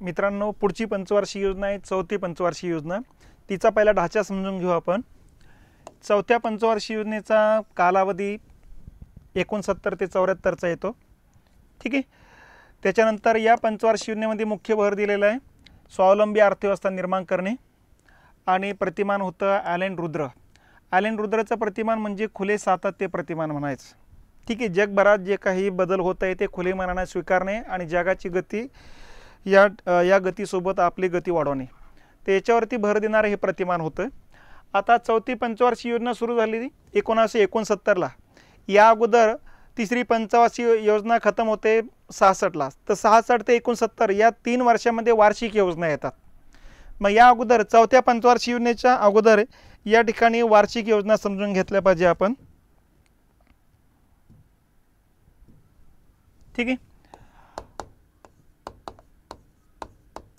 मित्रांनो, पुढची पंचवार्षिक योजना आहे चौथी पंचवार्षिक योजना। तिचा पहिला ढाचा समजून घेऊ आपण। चौथ्या पंचवार्षिक योजनेचा कालावधी 69 ते 74 चा येतो। ठीक आहे। त्याच्यानंतर या पंचवार्षिक योजनेमध्ये मुख्य भर दिलेला आहे स्वावलंबी अर्थव्यवस्था निर्माण करणे आणि प्रतिमान होतं ॲलन रुद्र। ॲलन रुद्रचं प्रतिमान म्हणजे खुले सातत्य प्रतिमान म्हणायचं। ठीक आहे। जगभरात जे काही बदल होत आहे ते खुले मनाने स्वीकारणे आणि जगाची गती या गतीसोबत आपली गती वाढवणे, ते याच्यावरती भर देणारे हे प्रतिमान होतं। आता चौथी पंचवार्षिक योजना सुरू झाली 1969 ला। या अगोदर तिसरी पंचवार्षिक योजना खतम होते 66 ला। तर 66 ते 69 या 3 वर्षांमध्ये वार्षिक योजना येतात। मग या अगोदर चौथ्या पंचवार्षिक योजनेच्या अगोदर या ठिकाणी वार्षिक योजना समजून घेतल्या पाहिजे आपण। ठीक आहे।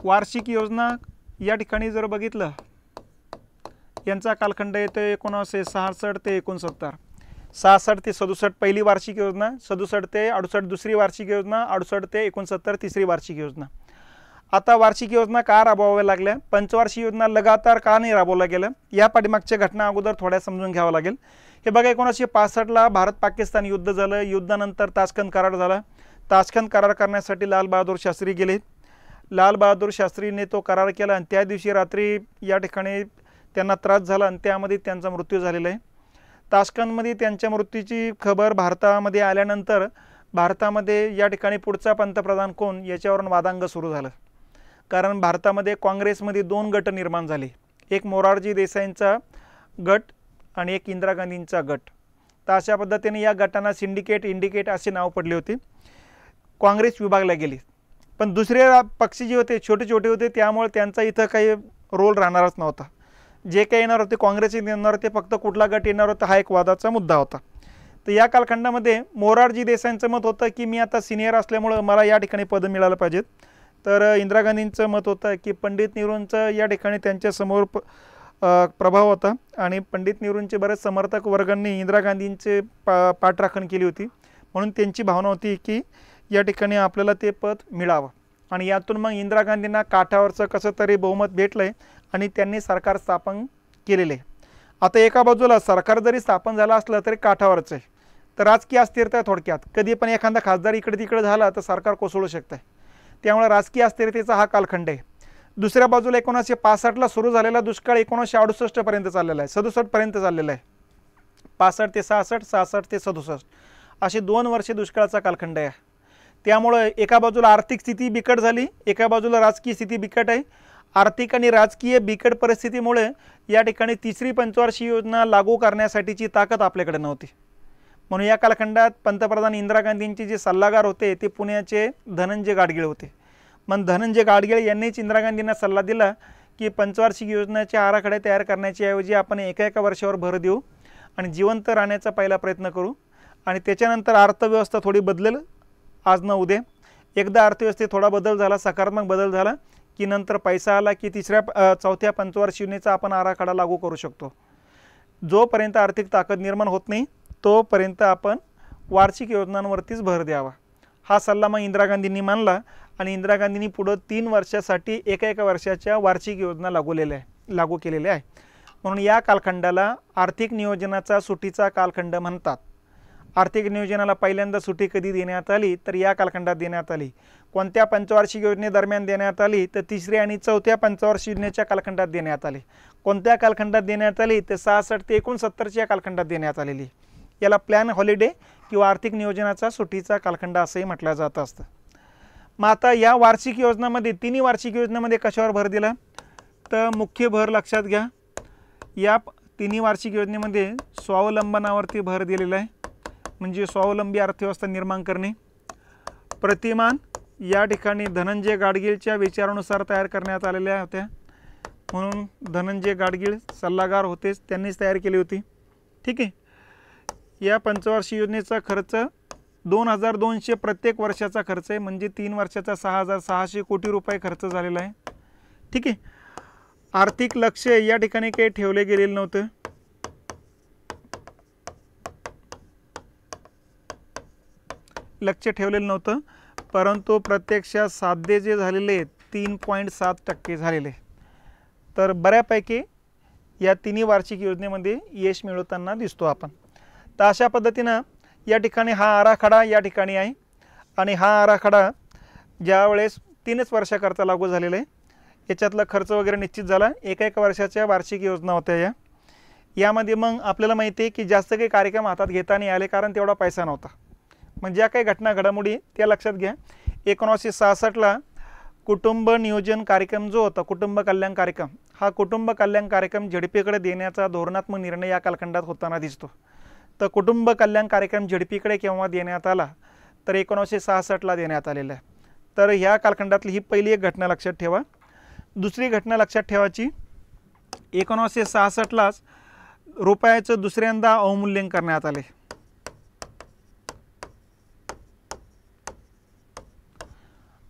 वार्षिक योजना या ठिकाणी जर बघितलं यांचा कालखंड येतो 1966 ते 69। 66 ते 67 पहिली वार्षिक योजना, 67 ते 68 दुसरी वार्षिक योजना, 68 ते 69 तिसरी वार्षिक योजना। आता वार्षिक योजना का राबवाव्या लागल्या, पंचवार्षिक योजना लगातार का नाही राबवल्या गेल्या, या पाठीमागच्या घटना अगोदर थोड्या समजून घ्यावं लागेल। हे बघा 1965 ला भारत पाकिस्तान युद्ध झालं। युद्धानंतर ताशकंद करार झाला। ताशकंद करार करण्यासाठी लाल बहादूर शास्त्री गेले। लाल बहादूर शास्त्रीने तो करार केला आणि त्या दिवशी रात्री या ठिकाणी त्यांना त्रास झाला आणि त्यामध्ये त्यांचा मृत्यू झालेला आहे। ताशकंदमध्ये त्यांच्या मृत्यूची खबर भारतामध्ये आल्यानंतर भारतामध्ये या ठिकाणी पुढचा पंतप्रधान कोण याच्यावरून वादांग सुरू झालं। कारण भारतामध्ये काँग्रेसमध्ये 2 गट निर्माण झाले, एक मोरारजी देसाईंचा गट आणि एक इंदिरा गांधींचा गट। तर अशा पद्धतीने या गटांना सिंडिकेट इंडिकेट असे नाव पडले होते। काँग्रेस विभागला गेली, पण दुसरे पक्ष जे होते छोटे छोटे होते, त्यामुळे त्यांचा इथं काही रोल राहणारच नव्हता। जे काही येणार होते काँग्रेस येणार होते, फक्त कुठला गट येणार होता हा एक वादाचा मुद्दा होता। तर या कालखंडामध्ये मोरारजी देसाईंचं मत होतं की मी आता सिनियर असल्यामुळे मला या ठिकाणी पद मिळालं पाहिजेत। तर इंदिरा गांधींचं मत होतं की पंडित नेहरूंचं या ठिकाणी त्यांच्यासमोर प्रभाव होता आणि पंडित नेहरूंचे बरेच समर्थक वर्गांनी इंदिरा गांधींचे पाठराखण केली होती, म्हणून त्यांची भावना होती की या ठिकाणी आपल्याला ते पद मिळावं। आणि यातून मग इंदिरा गांधींना काठावरचं कसं तरी बहुमत भेटलंय आणि त्यांनी सरकार स्थापन केलेले। आता एका बाजूला सरकार जरी स्थापन झालं असलं तरी काठावरचं आहे, तर राजकीय अस्थिरता थोडक्यात कधी पण एखादा खासदार इकडे तिकडे झाला तर सरकार कोसळू शकतं, त्यामुळे राजकीय अस्थिरतेचा हा कालखंड आहे। दुसऱ्या बाजूला 1965 ला सुरू झालेला दुष्काळ 1968 पर्यंत चाललेला आहे, 67 पर्यंत चाललेला आहे। 65 ते 66, 66 ते 67 असे 2 वर्षे दुष्काळाचा कालखंड आहे। त्यामुळे एका बाजूला आर्थिक स्थिती बिकट झाली, एका बाजूला राजकीय स्थिती बिकट आहे। आर्थिक आणि राजकीय बिकट परिस्थितीमुळे या ठिकाणी तिसरी पंचवार्षिक योजना लागू करण्यासाठीची ताकद आपल्याकडे नव्हती। म्हणून या कालखंडात पंतप्रधान इंदिरा गांधींचे जे सल्लागार होते ते पुण्याचे धनंजय गाडगीळ होते। मग धनंजय गाडगीळ यांनीच इंदिरा गांधींना सल्ला दिला की पंचवार्षिक योजनेचे आराखडे तयार करण्याच्या ऐवजी आपण एका वर्षावर भर देऊ आणि जिवंत राहण्याचा पहिला प्रयत्न करू आणि त्याच्यानंतर अर्थव्यवस्था थोडी बदलेल आज न उद्या। एकदा अर्थव्यवस्थेत थोडा बदल झाला, सकारात्मक बदल झाला की नंतर पैसा आला की चौथ्या पंचवार्षिक योजनेचा आपण आराखडा लागू करू शकतो। जोपर्यंत आर्थिक ताकद निर्माण होत नाही तोपर्यंत आपण वार्षिक योजनांवरतीच भर द्यावा, हा सल्ला मग इंदिरा गांधींनी मानला आणि इंदिरा गांधींनी पुढे 3 वर्षासाठी एका वर्षाच्या वार्षिक योजना लागू केलेल्या आहे। म्हणून या कालखंडाला आर्थिक नियोजनाचा सुटीचा कालखंड म्हणतात। आर्थिक नियोजनाला पहिल्यांदा सुटी कधी देण्यात आली तर या कालखंडात देण्यात आली। कोणत्या पंचवार्षिक योजनेदरम्यान देण्यात आली तर तिसऱ्या आणि चौथ्या पंचवार्षिक योजनेच्या कालखंडात देण्यात आली। कोणत्या कालखंडात देण्यात आली तर 66 ते 69च्या कालखंडात देण्यात आलेली। याला प्लॅन हॉलिडे किंवा आर्थिक नियोजनाचा सुटीचा कालखंड असंही म्हटलं जात असतं। मग आता या वार्षिक योजनांमध्ये तिन्ही वार्षिक योजनांमध्ये कशावर भर दिला तर मुख्य भर लक्षात घ्या, या तिन्ही वार्षिक योजनेमध्ये स्वावलंबनावरती भर दिलेला आहे, म्हणजे स्वावलंबी अर्थव्यवस्था निर्माण करणे। प्रतिमान या ठिकाणी धनंजय गाडगीळच्या विचारानुसार तयार करण्यात आलेल्या होत्या, म्हणून धनंजय गाडगीळ सल्लागार होतेच, त्यांनीच तयार केली होती। ठीक आहे। या पंचवार्षिक योजनेचा खर्च 2200 प्रत्येक वर्षाचा खर्च आहे, म्हणजे 3 वर्षाचा 6600 कोटी रुपये खर्च झालेला आहे। ठीक आहे। आर्थिक लक्ष या ठिकाणी काही ठेवले गेलेले नव्हते। लक्ष ठेवलेलं नव्हतं, परंतु प्रत्यक्षात साध्य जे झालेले 3.7% झालेले. तर बऱ्यापैकी या तिन्ही वार्षिक योजनेमध्ये यश मिळवताना दिसतो आपण. तर अशा पद्धतीनं या ठिकाणी हा आराखडा या ठिकाणी आहे आणि हा आराखडा ज्यावेळेस 3च वर्षाकरता लागू झालेला आहे. याच्यातला खर्च वगैरे निश्चित झाला. एका वर्षाच्या वार्षिक योजना होत्या यामध्ये. मग आपल्याला माहिती आहे की जास्त काही कार्यक्रम हातात घेता नाही आले कारण तेवढा पैसा नव्हता. मग ज्या काही घटना घडामोडी त्या लक्षात घ्या. 1966ला कुटुंब नियोजन कार्यक्रम जो होता, कुटुंब कल्याण कार्यक्रम, हा कुटुंब कल्याण कार्यक्रम झेडपीकडे देण्याचा धोरणात्मक निर्णय या कालखंडात होताना दिसतो. तर कुटुंब कल्याण कार्यक्रम झेडपीकडे केव्हा देण्यात आला तर 1966ला देण्यात आलेला आहे. तर ह्या कालखंडातली ही पहिली एक घटना लक्षात ठेवा. दुसरी घटना लक्षात ठेवायची, 1966लाच रुपयाचं दुसऱ्यांदा अवमूल्यन करण्यात आले.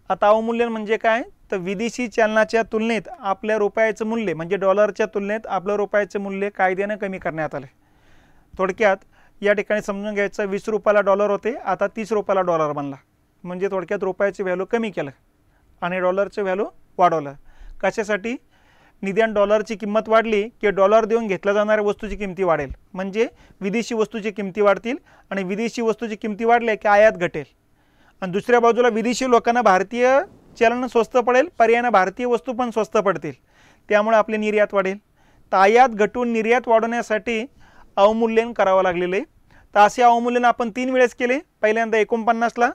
आता अवमूल्यन म्हणजे काय तर विदेशी चलनाच्या तुलनेत आपल्या रुपयाचं मूल्य म्हणजे डॉलरच्या तुलनेत आपलं रुपयाचं मूल्य कायद्याने कमी करण्यात आले. थोडक्यात या ठिकाणी समजून घ्यायचं, 20 रुपयाला डॉलर होते, आता 30 रुपयाला डॉलर बनला. म्हणजे थोडक्यात रुपयाचे व्हॅल्यू कमी केलं आणि डॉलरचं व्हॅल्यू वाढवलं. कशासाठी? निदान डॉलरची किंमत वाढली की डॉलर देऊन घेतल्या जाणाऱ्या वस्तूची किंमती वाढेल, म्हणजे विदेशी वस्तूची किंमती वाढतील आणि विदेशी वस्तूची किंमती वाढल्या की आयात घटेल. आणि दुसऱ्या बाजूला विदेशी लोकांना भारतीय चलन स्वस्त पडेल, पर्यायाने भारतीय वस्तू पण स्वस्त पडतील, त्यामुळे आपली निर्यात वाढेल. तर आयात घटून निर्यात वाढवण्यासाठी अवमूल्यन करावं लागलेलं आहे. तर असे अवमूल्यन आपण 3 वेळेस केले. पहिल्यांदा 49ला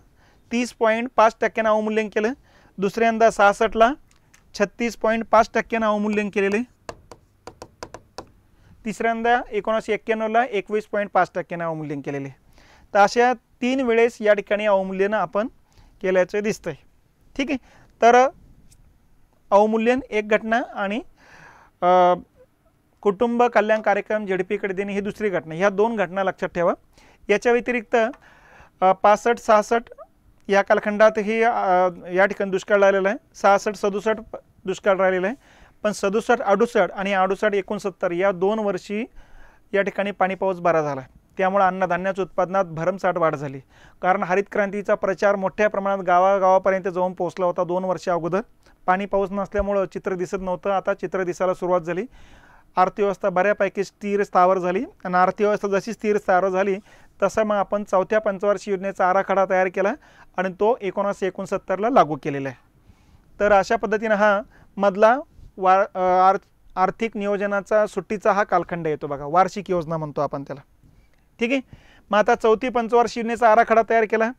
30.5% अवमूल्यन केलं, दुसऱ्यांदा 66ला 36.5% अवमूल्यन केलेले, तिसऱ्यांदा 1991ला 21.5% अवमूल्यन केलेले. तर अशा 3 वेळेस या ठिकाणी अवमूल्यन आपण केल्याचं दिसतंय. ठीक आहे. तर अवमूल्यन एक घटना आणि कुटुंब कल्याण कार्यक्रम झेडपीकडे देणे ही दुसरी घटना. ह्या 2 घटना लक्षात ठेवा. याच्या व्यतिरिक्त 65-66 या कालखंडात ही या ठिकाणी दुष्काळ राहिलेला आहे. 66-67 दुष्काळ राहिलेला आहे. पण 67-68 आणि 68-69 या 2 वर्षी या ठिकाणी पाणी पाऊस बरा झाला. त्यामुळे अन्नधान्याच्या उत्पादनात भरमसाठ वाढ झाली. कारण हरित क्रांतीचा प्रचार मोठ्या प्रमाणात गावागावापर्यंत जाऊन पोहोचला होता. 2 वर्ष अगोदर पाणी पाऊस नसल्यामुळं चित्र दिसत नव्हतं. आता चित्र दिसायला सुरुवात झाली. अर्थव्यवस्था बऱ्यापैकी स्थिर स्थावर झाली आणि अर्थव्यवस्था जशी स्थिर स्थावर झाली तसं मग आपण 4थ्या पंचवार्षिक योजनेचा आराखडा तयार केला आणि तो 1969ला लागू केलेला आहे. तर अशा पद्धतीनं हा मधला आर्थिक नियोजनाचा सुट्टीचा हा कालखंड येतो बघा, वार्षिक योजना म्हणतो आपण त्याला. ठीक आहे. मग आता 4थी पंचवार्षिक योजनेचा आराखडा तयार केला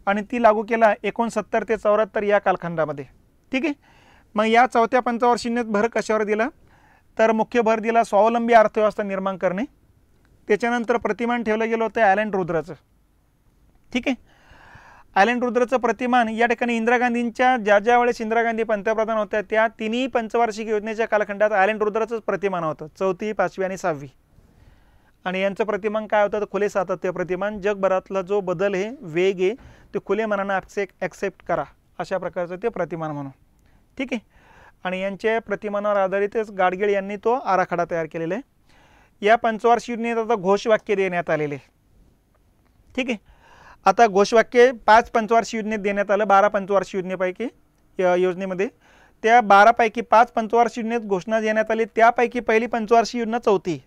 आणि ती लागू केला 69 ते 74 या कालखंडामध्ये. ठीक आहे. मग या 4थ्या पंचवार्षिक योजनेत भर कशावर दिला तर मुख्य भर दिला स्वावलंबी अर्थव्यवस्था निर्माण करणे. त्याच्यानंतर प्रतिमान ठेवलं गेलं होतं आयलँड रुद्राचं. ठीक आहे. आयलँड रुद्राचं प्रतिमान या ठिकाणी इंदिरा गांधींच्या ज्या वेळेस इंदिरा गांधी पंतप्रधान होत्या त्या 3ही पंचवार्षिक योजनेच्या कालखंडात आयलँड रुद्राचंच प्रतिमान होतं, 4थी, 5वी आणि 6वी. आणि यांचं प्रतिमान काय होतं तर खुले सातत्य प्रतिमान. जगभरातला जो बदल आहे, वेग आहे, ते खुले मनानं ॲक्सेप्ट करा अशा प्रकारचं ते प्रतिमान म्हणून. ठीक आहे. आणि यांच्या प्रतिमानावर आधारितच गाडगीळ यांनी तो आराखडा तयार केलेला आहे. या पंचवार्षिक योजनेत आता घोषवाक्य देण्यात आलेले. ठीक आहे. आता घोषवाक्य 5 पंचवार्षिक योजनेत देण्यात आलं. 12 पंचवार्षिक योजनेपैकी योजनेमध्ये त्या 12 पैकी 5 पंचवार्षिक योजनेत घोषणा देण्यात आली. त्यापैकी पहिली पंचवार्षिक योजना 4थी.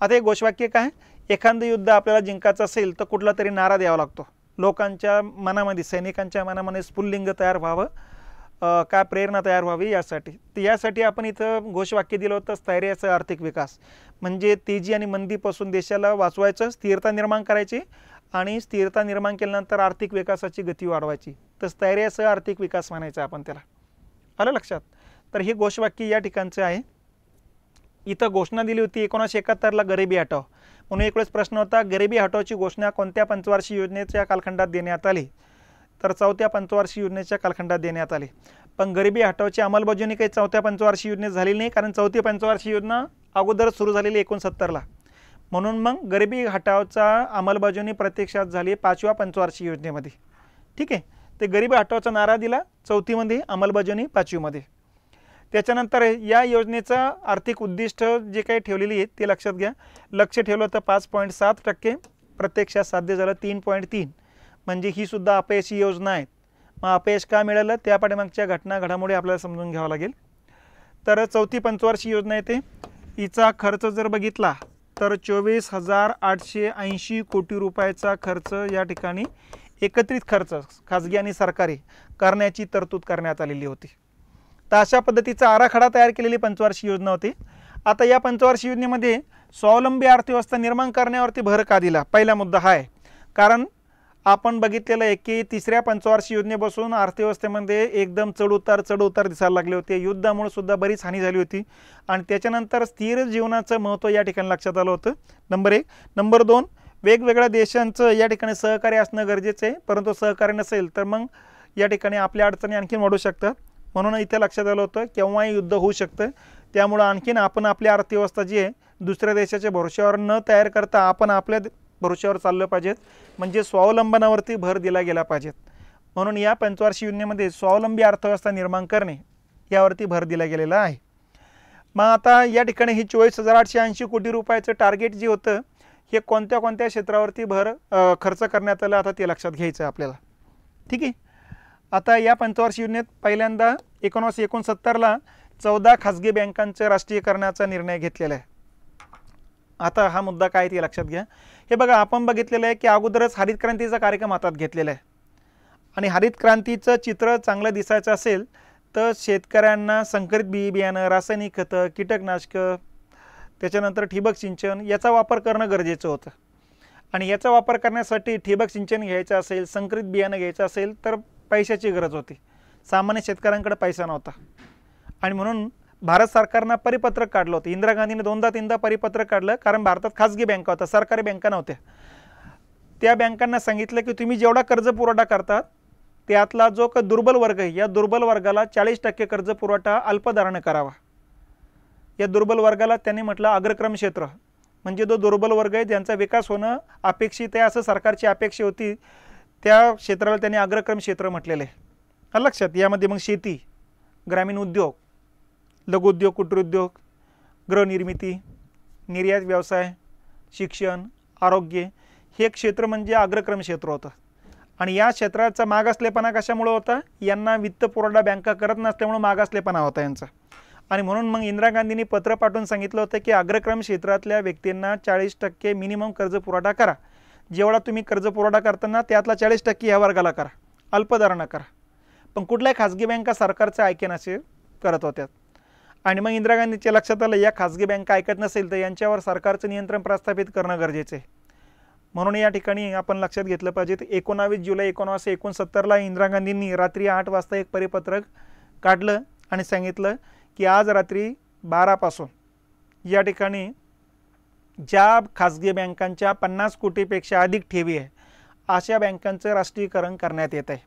आता हे घोषवाक्य काय, एखादं युद्ध आपल्याला जिंकायचं असेल तर कुठला तरी नारा द्यावा लागतो. लोकांच्या मनामध्ये, सैनिकांच्या मनामध्ये स्फुल्लिंग तयार व्हावं, काय प्रेरणा तयार व्हावी यासाठी. तर यासाठी आपण इथं घोषवाक्य दिलं होतं स्थैर्याचा आर्थिक विकास. म्हणजे तेजी आणि मंदीपासून देशाला वाचवायचं, स्थिरता निर्माण करायची आणि स्थिरता निर्माण केल्यानंतर आर्थिक विकासाची गती वाढवायची. तर स्थैर्यासह आर्थिक विकास म्हणायचा आपण त्याला. आलं लक्षात. तर हे घोषवाक्य या ठिकाणचं आहे. इथं घोषणा दिली होती 1971ला गरिबी हटाव म्हणून. एक वेळेस प्रश्न होता गरिबी हटावची घोषणा कोणत्या पंचवार्षिक योजनेच्या कालखंडात देण्यात आली तर 4थ्या पंचवार्षिक योजनेच्या कालखंडात देण्यात आली. पण गरिबी हटावची अंमलबजावणी काही 4थ्या पंचवार्षिक योजनेत झालेली नाही, कारण 4थी पंचवार्षिक योजना अगोदर सुरू झालेली 69ला. म्हणून मग गरिबी हटावचा अंमलबजावणी प्रत्यक्षात झाली 5व्या पंचवार्षिक योजनेमध्ये. ठीक आहे. ते गरिबी हटावचा नारा दिला 4थीमध्ये, अंमलबजावणी 5वीमध्ये. त्याच्यानंतर या योजनेचं आर्थिक उद्दिष्ट जे काही ठेवलेली आहेत ते लक्षात घ्या. लक्ष ठेवलं होतं 5.7%, प्रत्यक्षात साध्य झालं 3.3. म्हणजे ही सुद्धा अपयशी योजना आहे. मग अपयश का मिळालं त्या पाठीमागच्या घटना घडामोडी आपल्याला समजून घ्यावं लागेल. तर चौथी पंचवार्षिक योजना येते, हिचा खर्च जर बघितला तर 24,880 कोटी रुपयाचा खर्च या ठिकाणी एकत्रित खर्च खाजगी आणि सरकारी करण्याची तरतूद करण्यात आलेली होती. तर अशा पद्धतीचा आराखडा तयार केलेली पंचवार्षिक योजना होती. आता या पंचवार्षिक योजनेमध्ये स्वावलंबी अर्थव्यवस्था निर्माण करण्यावरती भर का दिला, पहिला मुद्दा हा आहे. कारण आपण बघितलेलं आहे की तिसऱ्या पंचवार्षिक योजनेपासून अर्थव्यवस्थेमध्ये एकदम चढउतार दिसायला लागले होते. युद्धामुळे सुद्धा बरीच हानी झाली होती आणि त्याच्यानंतर स्थिर जीवनाचं महत्त्व या ठिकाणी लक्षात आलं होतं. नंबर 1. नंबर 2, वेगवेगळ्या देशांचं या ठिकाणी सहकार्य असणं गरजेचं आहे, परंतु सहकार्य नसेल तर मग या ठिकाणी आपल्या अडचणी आणखीन वाढू शकतात. म्हणून इथे लक्षात आलं होतं केव्हाही युद्ध होऊ शकतं. त्यामुळं आणखीन आपण आपली अर्थव्यवस्था जी आहे दुसऱ्या देशाच्या भरोश्यावर न तयार करता आपण आपल्या भरोश्यावर चाललं पाहिजेत, म्हणजे स्वावलंबनावरती भर दिला गेला पाहिजेत. म्हणून या पंचवार्षिक योजनेमध्ये स्वावलंबी अर्थव्यवस्था निर्माण करणे यावरती भर दिला गेलेला आहे. मग आता या ठिकाणी ही 24,880 कोटी रुपयाचं टार्गेट जे होतं हे कोणत्या कोणत्या क्षेत्रावरती खर्च करण्यात आलं आता ते लक्षात घ्यायचं आपल्याला. ठीक आहे. आता या पंचवार्षिक योजनेत पहिल्यांदा 1969ला 14 खाजगी बँकांचं राष्ट्रीयकरणाचा निर्णय घेतलेला आहे. आता हा मुद्दा काय ते लक्षात घ्या. हे बघा, आपण बघितलेलं आहे की अगोदरच हरित क्रांतीचा कार्यक्रम हातात घेतलेला आहे आणि हरित क्रांतीचं चित्र चांगलं दिसायचं असेल तर शेतकऱ्यांना संकरित बियाणं, रासायनिक खतं, कीटकनाशकं, त्याच्यानंतर ठिबक सिंचन याचा वापर करणं गरजेचं होतं. आणि याचा वापर करण्यासाठी ठिबक सिंचन घ्यायचं असेल, संकरित बियाणं घ्यायचं असेल तर पैशाची गरज होती. सामान्य शेतकऱ्यांकडे पैसा नव्हता आणि म्हणून भारत सरकारनं परिपत्रक काढलं होतं. इंदिरा गांधीने 2दा-3दा परिपत्रक काढलं, कारण भारतात खाजगी बँका होत्या, सरकारी बँका नव्हत्या. त्या बँकांना सांगितलं की तुम्ही जेवढा कर्ज पुरवठा करतात त्यातला जो दुर्बल वर्ग आहे या दुर्बल वर्गाला 40% कर्ज पुरवठा अल्पदराने करावा. या दुर्बल वर्गाला त्यांनी म्हटलं अग्रक्रम क्षेत्र, म्हणजे जो दुर्बल वर्ग आहे ज्यांचा विकास होणं अपेक्षित आहे असं सरकारची अपेक्षा होती, त्या क्षेत्राला त्यांनी अग्रक्रम क्षेत्र म्हटलेलं आहे. लक्षात. यामध्ये मग शेती, ग्रामीण उद्योग, लघुउद्योग, कुटीरोद्योग, गृहनिर्मिती, निर्यात व्यवसाय, शिक्षण, आरोग्य हे क्षेत्र म्हणजे अग्रक्रम क्षेत्र होतं. आणि या क्षेत्राचा मागासलेपणा कशामुळे होता? यांना वित्त पुरवठा बँका करत नसल्यामुळे मागासलेपणा होता यांचा. आणि म्हणून मग इंदिरा गांधींनी पत्र पाठवून सांगितलं होतं की अग्रक्रम क्षेत्रातल्या व्यक्तींना 40% मिनिमम कर्ज पुरवठा करा. जेवढा तुम्ही कर्ज पुरवठा करताना त्यातला 40% ह्या वर्गाला करा, अल्पदरांना करा. पण कुठल्याही खाजगी बँका सरकारचं ऐकेन असे करत होत्या. आणि मग इंदिरा गांधीच्या लक्षात आलं या खाजगी बँका ऐकत नसेल तर यांच्यावर सरकारचं नियंत्रण प्रस्थापित करणं गरजेचं आहे. म्हणून या ठिकाणी आपण लक्षात घेतलं पाहिजे. 19 जुलै 1969ला इंदिरा गांधींनी रात्री 8 वाजता एक परिपत्रक काढलं आणि सांगितलं की आज रात्री 12 पासून या ठिकाणी ज्या खाजगी बँकांच्या 50 कोटीपेक्षा अधिक ठेवी आहे अशा बँकांचं राष्ट्रीयकरण करण्यात येत आहे.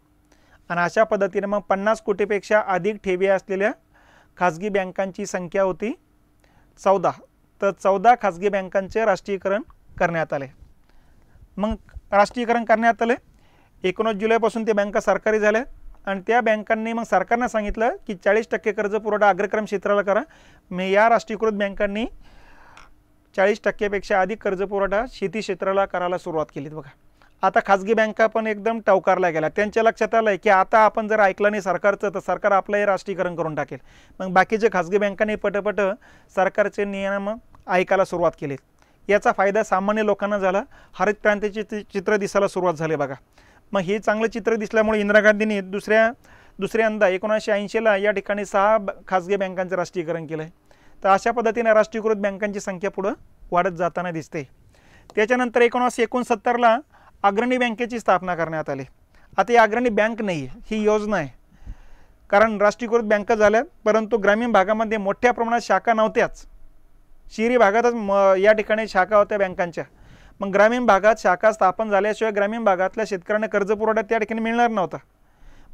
आणि अशा पद्धतीने मग 50 कोटीपेक्षा अधिक ठेवी असलेल्या खाजगी बँकांची संख्या होती 14. तर 14 खाजगी बँकांचे राष्ट्रीयकरण करण्यात आले. मग राष्ट्रीयकरण करण्यात आले 19 जुलैपासून ते बँका सरकारी झाल्या आणि त्या बँकांनी मग सरकारनं सांगितलं की 40% कर्ज पुरवठा अग्रक्रम क्षेत्राला करा. मग या राष्ट्रीयकृत बँकांनी 40%पेक्षा अधिक कर्ज पुरवठा शेती क्षेत्राला करायला सुरुवात केली. बघा, आता खाजगी बँका पण एकदम टवकारला गेल्या. त्यांच्या लक्षात आलं की आता आपण जर ऐकलं नाही सरकारचं तर सरकार आपलं हे राष्ट्रीयकरण करून टाकेल. मग बाकीचे खाजगी बँकांनी पटपट सरकारचे नियम ऐकायला सुरुवात केली. याचा फायदा सामान्य लोकांना झाला. हरित क्रांतीचे चित्र दिसायला सुरुवात झाली. बघा, मग हे चांगलं चित्र दिसल्यामुळे इंदिरा गांधींनी दुसऱ्यांदा 1980ला या ठिकाणी 6 खाजगी बँकांचं राष्ट्रीयकरण केलं. तर अशा पद्धतीने राष्ट्रीयकृत बँकांची संख्या पुढं वाढत जाताना दिसते. त्याच्यानंतर 1969ला अग्रणी बँकेची स्थापना करण्यात आली. आता ही अग्रणी बँक नाही आहे, ही योजना आहे. कारण राष्ट्रीयकृत बँका झाल्या परंतु ग्रामीण भागामध्ये मोठ्या प्रमाणात शाखा नव्हत्याच. शहरी भागातच या ठिकाणी शाखा होत्या बँकांच्या. मग ग्रामीण भागात शाखा स्थापन झाल्याशिवाय ग्रामीण भागातल्या शेतकऱ्यांना कर्ज पुरवठा त्या ठिकाणी मिळणार नव्हता.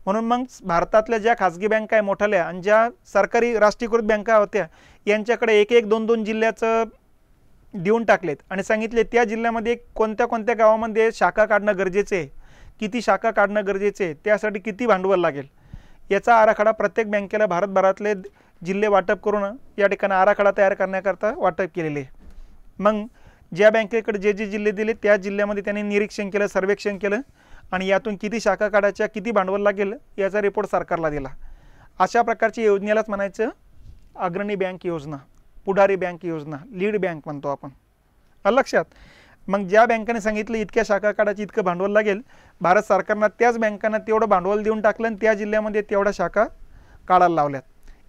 म्हणून मग भारतातल्या ज्या खाजगी बँका आहे मोठ्याल्या आणि ज्या सरकारी राष्ट्रीयकृत बँका होत्या यांच्याकडे 1-1, 2-2 जिल्ह्याचं देऊन टाकलेत आणि सांगितले त्या जिल्ह्यामध्ये कोणत्या कोणत्या गावामध्ये शाखा काढणं गरजेचे आहे, किती शाखा काढणं गरजेचे आहे, त्यासाठी किती भांडवल लागेल याचा आराखडा प्रत्येक बँकेला भारतभरातले जिल्हे वाटप करून या ठिकाणी आराखडा तयार करण्याकरता वाटप केलेले. मग ज्या बँकेकडे जे जिल्हे दिले त्या जिल्ह्यामध्ये त्यांनी निरीक्षण केलं, सर्वेक्षण केलं आणि यातून किती शाखा काढायच्या, किती भांडवल लागेल याचा रिपोर्ट सरकारला दिला. अशा प्रकारची योजनेलाच म्हणायचं अग्रणी बँक योजना, पुढारी बँक योजना, लीड बँक म्हणतो आपण. लक्षात. मग ज्या बँकेने सांगितलं इतक्या शाखा काढायची, इतकं भांडवल लागेल, भारत सरकारनं त्याच बँकांना तेवढं भांडवल देऊन टाकलं आणि त्या जिल्ह्यामध्ये तेवढ्या शाखा काढायला लावल्यात.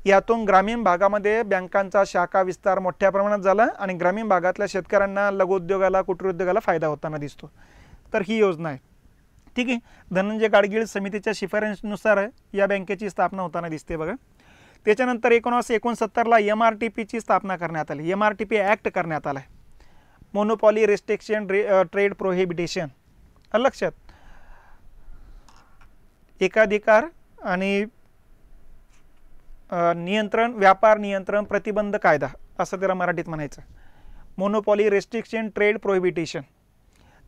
यातून ग्रामीण भागामध्ये बँकांचा शाखा विस्तार मोठ्या प्रमाणात झाला आणि ग्रामीण भागातल्या शेतकऱ्यांना, लघुउद्योगाला, कुटीरोद्योगाला फायदा होताना दिसतो. तर ही योजना आहे. ठीक आहे. धनंजय गाडगीळ समितीच्या शिफारशीनुसार या बँकेची स्थापना होताना दिसते बघा. त्याच्यानंतर 1969ला MRTPची स्थापना करण्यात आली. MRTP ॲक्ट करण्यात आला. Monopoly restriction trade प्रोहिबिटेशन. लक्षात. एकाधिकार आणि नियंत्रण, व्यापार नियंत्रण प्रतिबंध कायदा असं त्याला मराठीत म्हणायचं. Monopoly restriction trade प्रोहिबिटेशन.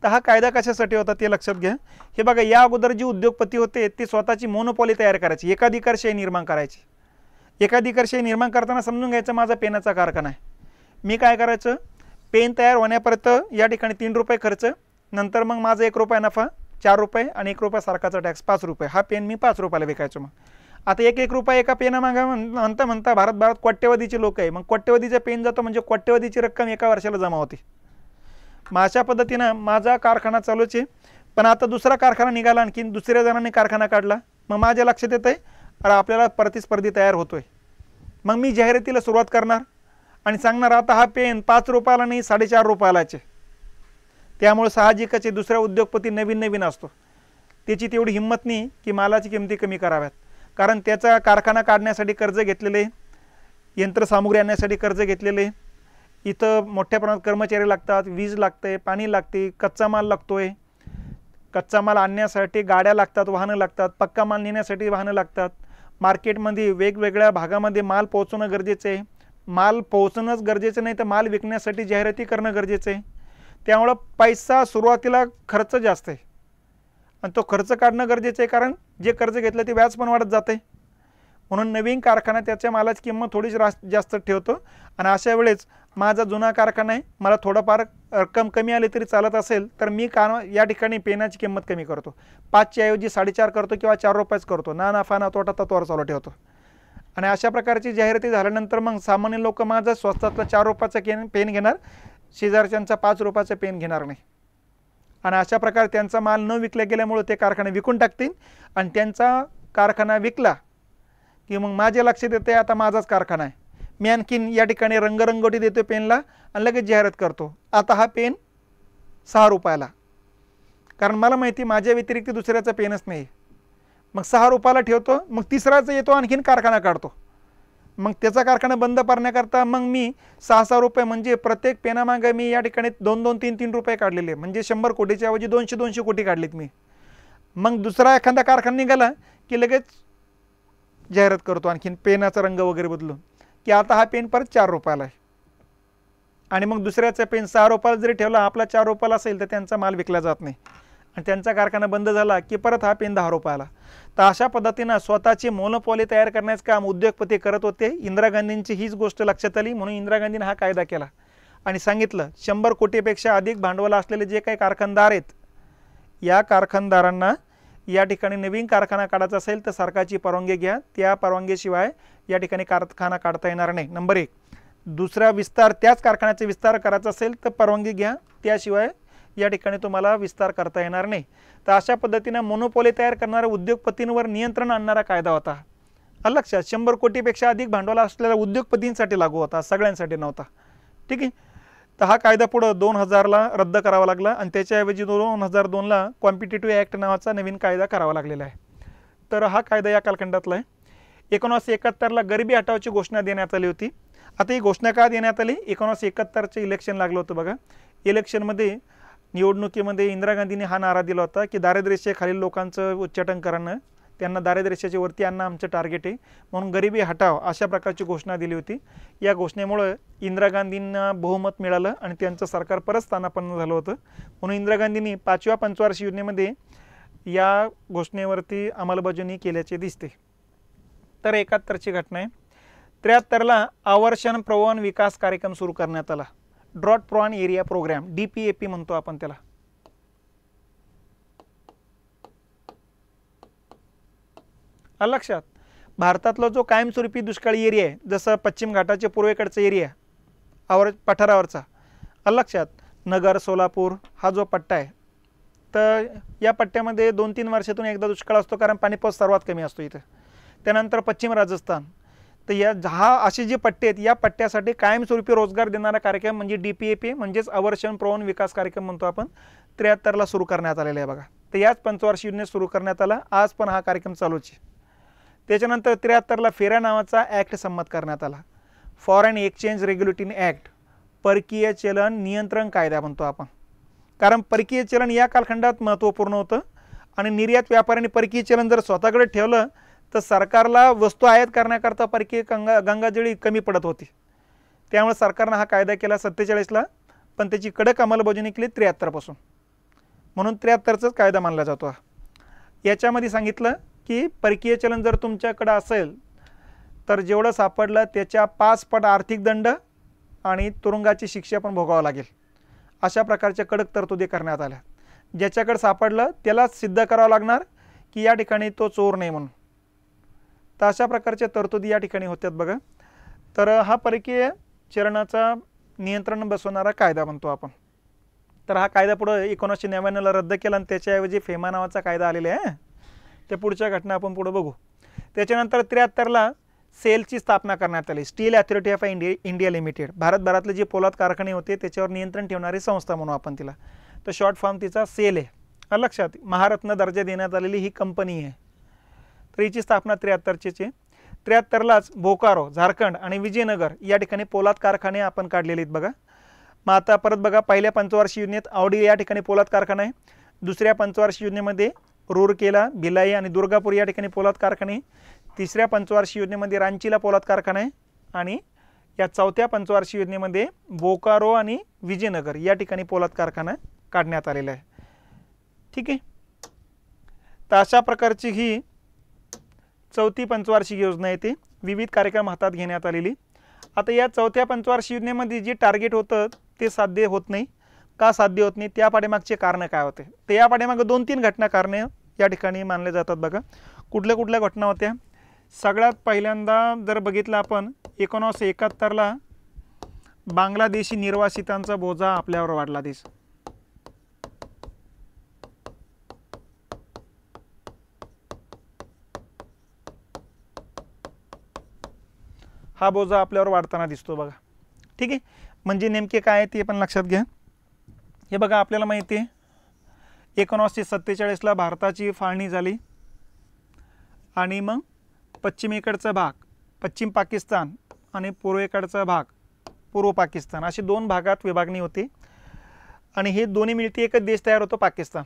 तर हा कायदा कशासाठी होता ते लक्षात घ्या. हे बघा, या अगोदर जे उद्योगपती होते ते स्वतःची मोनोपॉली तयार करायची, एकाधिकारशाही निर्माण करायची. एकाधिकारशाही निर्माण करताना समजून घ्यायचं माझा पेनाचा कारखाना आहे, मी काय करायचं, पेन तयार होण्यापर्यंत या ठिकाणी 3 रुपये खर्च, नंतर मग माझा 1 रुपया नफा, 4 रुपये आणि 1 रुपया सारखाचा टॅक्स, 5 रुपये. हा पेन मी 5 रुपयाला विकायचो. मग आता 1 रुपया एका पेना मागा म्हणता भारत कोट्यवधीचे लोक आहे. मग कोट्यवधीचा पेन जातो म्हणजे कोट्यवधीची रक्कम एका वर्षाला जमा होती. मग अशा पद्धतीनं माझा कारखाना चालूच आहे. पण आता दुसरा कारखाना निघाला, आणखी दुसऱ्या जणांनी कारखाना काढला. मग माझ्या लक्षात येतं आहे अरे आपल्याला प्रतिस्पर्धी तयार होतोय. मग मी जाहिरातीला सुरुवात करणार आणि सांगणार आता हा पेन 5 रुपयाला नाही 4.5 रुपयालाच आहे. त्यामुळे साहजिकच दुसरा उद्योगपती नवीन असतो, त्याची तेवढी हिंमत नाही की मालाची किमती कमी कराव्यात. कारण त्याचा कारखाना काढण्यासाठी कर्ज घेतलेले, यंत्रसामुग्री आणण्यासाठी कर्ज घेतलेले, इथं मोठ्या प्रमाणात कर्मचारी लागतात, वीज लागते, पाणी लागते, कच्चा माल लागतोय. कच्चा माल आणण्यासाठी गाड्या लागतात, वाहनं लागतात, पक्का माल नेण्यासाठी वाहनं लागतात. मार्केटमध्ये वेगवेगळ्या भागामध्ये माल पोहोचवणं गरजेचं आहे. माल पोहोचणंच गरजेचं नाही तर माल विकण्यासाठी जाहिराती करणं गरजेचं आहे. त्यामुळं पैसा सुरुवातीला खर्च जास्त आहे आणि तो खर्च काढणं गरजेचं आहे, कारण जे कर्ज घेतलं ते व्याज पण वाढत जाते. म्हणून नवीन कारखाना त्याच्या मालाची किंमत थोडीशी जास्त ठेवतो आणि अशा वेळेस माझा जुना कारखाना आहे, मला थोडंफार रक्कम कमी आली तरी चालत असेल तर मी या ठिकाणी पेनाची किंमत कमी करतो. 5च्या ऐवजी 4.5 करतो किंवा 4 रुपयेच करतो. ना नफा ना तोटा तत्वावर चालू ठेवतो. आणि अशा प्रकारची जाहिराती झाल्यानंतर मग सामान्य लोक माझा स्वस्तातला 4 रुपयाचा पेन घेणार, शेजारच्यांचा 5 रुपयाचा पेन घेणार नाही. आणि अशा प्रकारे त्यांचा माल न विकल्या गेल्यामुळे ते कारखाने विकून टाकतील आणि त्यांचा कारखाना विकला की मग माझ्या लक्षात येते आता माझाच कारखाना आहे. मी आणखीन या ठिकाणी रंगरंगोटी देतो पेनला आणि लगेच जाहिरात करतो आता हा पेन 6 रुपयाला, कारण मला माहिती माझ्या व्यतिरिक्त दुसऱ्याचा पेनच नाही. मग 6 रुपयाला ठेवतो, मग तिसराचा येतो आणखीन कारखाना काढतो. मग त्याचा कारखाना बंद करण्याकरता मग मी 6 रुपये म्हणजे प्रत्येक पेनामागे मी या ठिकाणी 2 3 रुपये काढलेले, म्हणजे 100 कोटीच्या ऐवजी 200 कोटी काढलेत मी. मग दुसरा एखादा कारखाना निघाला की लगेच जाहिरात करतो आणखीन पेनाचा रंग वगैरे बदलून की आता हा पेन परत 4 रुपयाला आहे. आणि मग दुसऱ्याचा पेन 6 रुपयाला जरी ठेवला, आपला 4 रुपयाला असेल तर त्यांचा माल विकला जात नाही आणि त्यांचा कारखाना बंद झाला की परत हा पेन 10 रुपयाला. तर अशा पद्धतीनं स्वतःची मोनोपॉली तयार करण्याचं काम उद्योगपती करत होते. इंदिरा गांधींची हीच गोष्ट लक्षात आली, म्हणून इंदिरा गांधींनी हा कायदा केला आणि सांगितलं 100 कोटीपेक्षा अधिक भांडवल असलेले जे काही कारखानदार आहेत, या कारखानदारांना या ठिकाणी नवीन कारखाना काढायचा असेल तर सरकारची परवानगी घ्या. त्या परवानगीशिवाय या ठिकाणी कारखाना काढता येणार नाही. नंबर 1. दुसरा विस्तार, त्याच कारखान्याचा विस्तार करायचा असेल तर परवानगी घ्या, त्याशिवाय या ठिकाणी तुम्हाला विस्तार करता येणार नाही. तर अशा पद्धतीनं मोनोपॉली तयार करणाऱ्या उद्योगपतींवर नियंत्रण आणणारा कायदा होता. लक्षात, 100 कोटीपेक्षा अधिक भांडवल असलेल्या उद्योगपतींसाठी लागू होता, सगळ्यांसाठी नव्हता. ठीक आहे. तर हा कायदा पुढं 2000ला रद्द करावा लागला आणि त्याच्याऐवजी 2002ला कॉम्पिटिटिव्ह ॲक्ट नावाचा नवीन कायदा करावा लागलेला आहे. तर हा कायदा या कालखंडातला आहे. 1971ला गरिबी हटावची घोषणा देण्यात आली होती. आता ही घोषणा का देण्यात आली? 1971चं इलेक्शन लागलं होतं बघा. इलेक्शनमध्ये निवडणुकीमध्ये इंदिरा गांधींनी हा नारा दिला होता की दारिद्र्यरेषेखालील लोकांचं उच्चाटन करणं, त्यांना दारिद्र्यरेषेच्या वरती आणणं आमचं टार्गेट आहे, म्हणून गरिबी हटाव अशा प्रकारची घोषणा दिली होती. या घोषणेमुळे इंदिरा गांधींना बहुमत मिळालं आणि त्यांचं सरकार परत स्थानापन्न झालं होतं. म्हणून इंदिरा गांधींनी 5व्या पंचवार्षिक योजनेमध्ये या घोषणेवरती अंमलबजावणी केल्याचे दिसते. तर 71ची घटना आहे. 73ला आवर्षण प्रवहन विकास कार्यक्रम सुरू करण्यात आला. Drought prone area programme, DPAP म्हणतो आपण त्याला. आलं लक्षात. भारतातला जो कायमस्वरूपी दुष्काळी एरिया आहे, जसं पश्चिम घाटाच्या पूर्वेकडचा एरिया पठारावरचा, आलं लक्षात, नगर, सोलापूर हा जो पट्टा आहे, तर या पट्ट्यामध्ये 2-3 वर्षातून एकदा दुष्काळ असतो, कारण पाणीपाऊस सर्वात कमी असतो इथं. त्यानंतर पश्चिम राजस्थान, तर या असे जे पट्टे आहेत, या पट्ट्यासाठी कायमस्वरूपी रोजगार देणारा कार्यक्रम म्हणजे DPAP म्हणजेच अवर्षण प्रवण विकास कार्यक्रम म्हणतो आपण, 73ला सुरू करण्यात आलेला आहे बघा. तर याच पंचवार्षिक योजनेत सुरू करण्यात आला. आज पण हा कार्यक्रम चालूच आहे. त्याच्यानंतर 73ला फेरा नावाचा ॲक्ट संमत करण्यात आला, फॉरेन एक्सचेंज रेग्युलेटिंग ॲक्ट, परकीय चलन नियंत्रण कायदा म्हणतो आपण. कारण परकीय चलन या कालखंडात महत्त्वपूर्ण होतं आणि निर्यात व्यापाऱ्यांनी परकीय चलन जर स्वतःकडे ठेवलं तर सरकारला वस्तू आयात करण्याकरता परकीय गंगाजळी कमी पडत होती. त्यामुळे सरकारनं हा कायदा केला 47ला, पण त्याची कडक अंमलबजावणी केली 73 पासून. म्हणून 73चाच कायदा मानला जातो. याच्यामध्ये सांगितलं की परकीय चलन जर तुमच्याकडे असेल तर जेवढं सापडलं त्याच्या 5 पट आर्थिक दंड आणि तुरुंगाची शिक्षा पण भोगावं लागेल. अशा प्रकारच्या कडक तरतुदी करण्यात आल्या. ज्याच्याकडे सापडलं त्याला सिद्ध करावं लागणार की या ठिकाणी तो चोर नाही म्हणून. तर अशा प्रकारच्या तरतुदी या ठिकाणी होत्यात बघा. तर हा परकीय चलनाचा नियंत्रण बसवणारा कायदा म्हणतो आपण. तर हा कायदा पुढे 1999ला रद्द केला आणि त्याच्याऐवजी फेमा नावाचा कायदा आलेला आहे. त्या पुढच्या घटना आपण पुढे बघू. त्याच्यानंतर 73ला सेलची स्थापना करण्यात आली, steel authority of India limited. भारतभरातले जे पोलाद कारखाने होते त्याच्यावर नियंत्रण ठेवणारी संस्था म्हणू आपण तिला. तर शॉर्ट फॉर्म तिचा सेल आहे. लक्षात, महारत्न दर्जा देण्यात आलेली ही कंपनी आहे. तर हिची स्थापना 73ची. 73लाच बोकारो, झारखंड आणि विजयनगर या ठिकाणी पोलाद कारखाने आपण काढलेले आहेत बघा. मग आता परत बघा, पहिल्या पंचवार्षिक योजनेत आवडी या ठिकाणी पोलाद कारखाना आहे. दुसऱ्या पंचवार्षिक योजनेमध्ये रूरकेला, भिलाई आणि दुर्गापूर या ठिकाणी पोलाद कारखाने. तिसऱ्या पंचवार्षिक योजनेमध्ये रांचीला पोलाद कारखाना आहे. आणि या चौथ्या पंचवार्षिक योजनेमध्ये बोकारो आणि विजयनगर या ठिकाणी पोलाद कारखाना काढण्यात आलेला आहे. ठीक आहे. तर अशा प्रकारची ही चौथी पंचवार्षिक योजना आहे, ती विविध कार्यक्रम हातात घेण्यात आलेली. आता या चौथ्या पंचवार्षिक योजनेमध्ये जे टार्गेट होतं ते साध्य होत नाही. का साध्य होत नाही, त्या पाठीमागचे कारण काय होते, तर या पाठीमागे 2-3 घटना कारणे या ठिकाणी मानले जातात बघा. कुठल्या कुठल्या घटना होत्या. सगळ्यात पहिल्यांदा जर बघितलं आपण 1971ला बांगलादेशी निर्वासितांचा बोजा आपल्यावर वाढला. देश हा बोजा आपल्यावर वाढताना दिसतो बघा. ठीक आहे. म्हणजे नेमके काय आहे ते पण लक्षात घ्या. हे बघा, आपल्याला माहिती आहे 1947ला भारताची फाळणी झाली आणि मग पश्चिमेकडचा भाग पश्चिम पाकिस्तान आणि पूर्वेकडचा भाग पूर्व पाकिस्तान अशी 2 भागात विभागणी होती. आणि हे दोन्ही मिळती एकच देश तयार होतो, पाकिस्तान.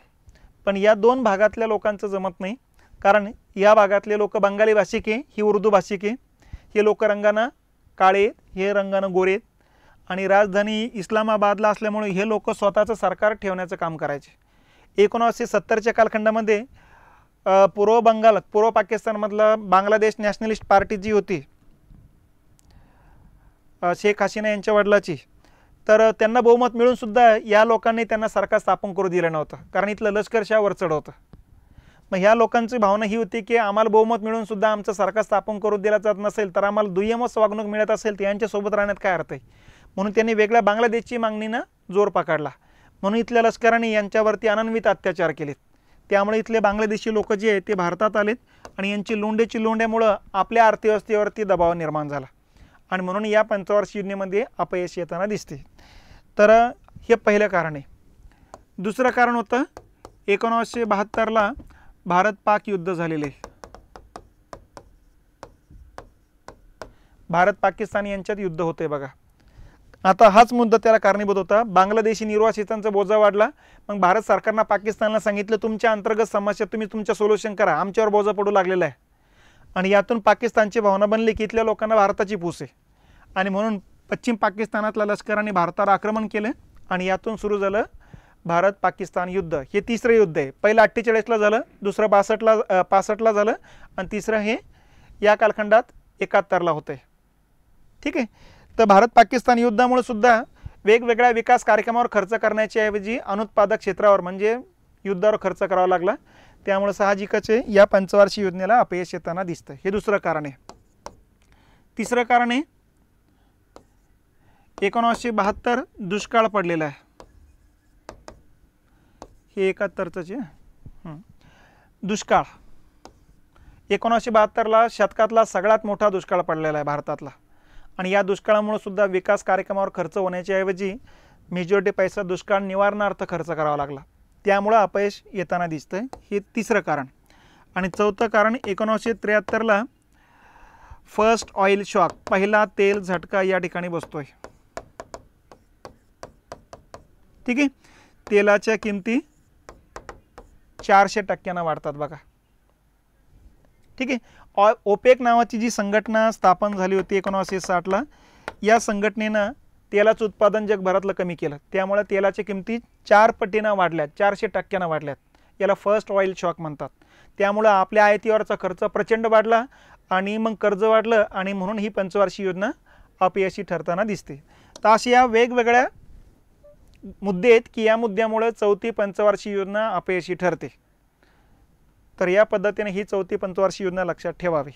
पण या 2 भागातल्या लोकांचं जमत नाही, कारण या भागातले लोक बंगाली भाषिक आहे, ही उर्दू भाषिक आहे. हे लोक रंगानं काळे, हे रंगानं गोरे आणि राजधानी इस्लामाबादला असल्यामुळे हे लोक स्वतःचं सरकार ठेवण्याचं काम करायचे. 1970च्या कालखंडामध्ये पूर्व पाकिस्तानमधला बांगलादेश नॅशनलिस्ट पार्टी जी होती, शेख हसीना यांच्या वडिलाची, तर त्यांना बहुमत मिळून सुद्धा या लोकांनी त्यांना सरकार स्थापन करू दिलं नव्हतं, कारण इथलं लष्करशाह वरचढ होतं. मग ह्या लोकांची भावना ही होती की आम्हाला बहुमत मिळून सुद्धा आमचं सरकार स्थापन करू दिलं जात नसेल तर आम्हाला दुय्यमच वागणूक मिळत असेल तर यांच्यासोबत राहण्यात काय अर्थ आहे. म्हणून त्यांनी वेगळ्या बांगलादेशची मागणीनं जोर पकडला. म्हणून इथल्या लष्कराने यांच्यावरती अनन्वित अत्याचार केलेत. त्यामुळे इथले बांगलादेशी लोक जे आहेत ते भारतात आलेत आणि यांची लोंढ्यामुळं आपल्या अर्थव्यवस्थेवरती दबाव निर्माण झाला आणि म्हणून या पंचवार्षिक योजनेमध्ये अपयश येताना दिसते. तर हे पहिलं कारण आहे. दुसरं कारण होतं 1972ला भारत पाक युद्ध झालेले. भारत पाकिस्तान यांच्यात युद्ध होते बघा. आता हाच मुद्दा त्याला कारणीभूत होता. बांगलादेशी निर्वासितांचा बोजा वाढला. मग भारत सरकारनं पाकिस्तानला सांगितलं तुमच्या अंतर्गत समस्या तुम्ही तुमच्या सोल्युशन करा, आमच्यावर बोजा पडू लागलेला आहे. आणि यातून पाकिस्तानची भावना बनली की इथल्या लोकांना भारताची पूस आहे आणि म्हणून पश्चिम पाकिस्तानातल्या लष्कराने भारतावर आक्रमण केलं आणि यातून सुरू झालं भारत पाकिस्तान युद्ध. हे तिसरं युद्ध आहे. पहिलं 48ला झालं, दुसरं 65ला झालं आणि तिसरं हे या कालखंडात 71ला होतं. ठीक आहे. तर भारत पाकिस्तान युद्धामुळे सुद्धा वेगवेगळ्या विकास कार्यक्रमावर खर्च करण्याच्या ऐवजी अनुत्पादक क्षेत्रावर म्हणजे युद्धावर खर्च करावा लागला. त्यामुळे साहजिकच आहे या पंचवार्षिक योजनेला अपयश येताना दिसतं. हे दुसरं कारण आहे. तिसरं कारण आहे 1972 दुष्काळ पडलेला आहे. हे 71च आहे. दुष्काळ 1972ला शतकातला सगळ्यात मोठा दुष्काळ पडलेला आहे भारतातला. आणि या दुष्काळामुळे सुद्धा विकास कार्यक्रमावर खर्च होण्याच्या ऐवजी मेजॉरिटी पैसा दुष्काळ निवारणार्थ खर्च करावा लागला. त्यामुळे अपयश येताना दिसतंय. हे तिसरं कारण. आणि चौथं कारण 1973ला फर्स्ट ऑइल शॉक, पहिला तेल झटका या ठिकाणी बसतोय. ठीक आहे. तेलाच्या किमती 400% वाढतात बघा. ठीक आहे. ओपेक नावाची जी संघटना स्थापन झाली होती 1960ला, या संघटनेनं तेलाचं उत्पादन जगभरातलं कमी केलं. त्यामुळे तेलाच्या किमती 4 पटीनं वाढल्यात, 400% वाढल्यात. याला फर्स्ट ऑइल शॉक म्हणतात. त्यामुळं आपल्या आयातीवरचा खर्च प्रचंड वाढला आणि मग कर्ज वाढलं आणि म्हणून ही पंचवार्षिक योजना अपयशी ठरताना दिसते. तर अशा या वेगवेगळ्या मुद्दे आहेत की या मुद्द्यामुळे चौथी पंचवार्षिक योजना अपयशी ठरते. तर या पद्धतीने ही चौथी पंचवार्षिक योजना लक्षात ठेवावी.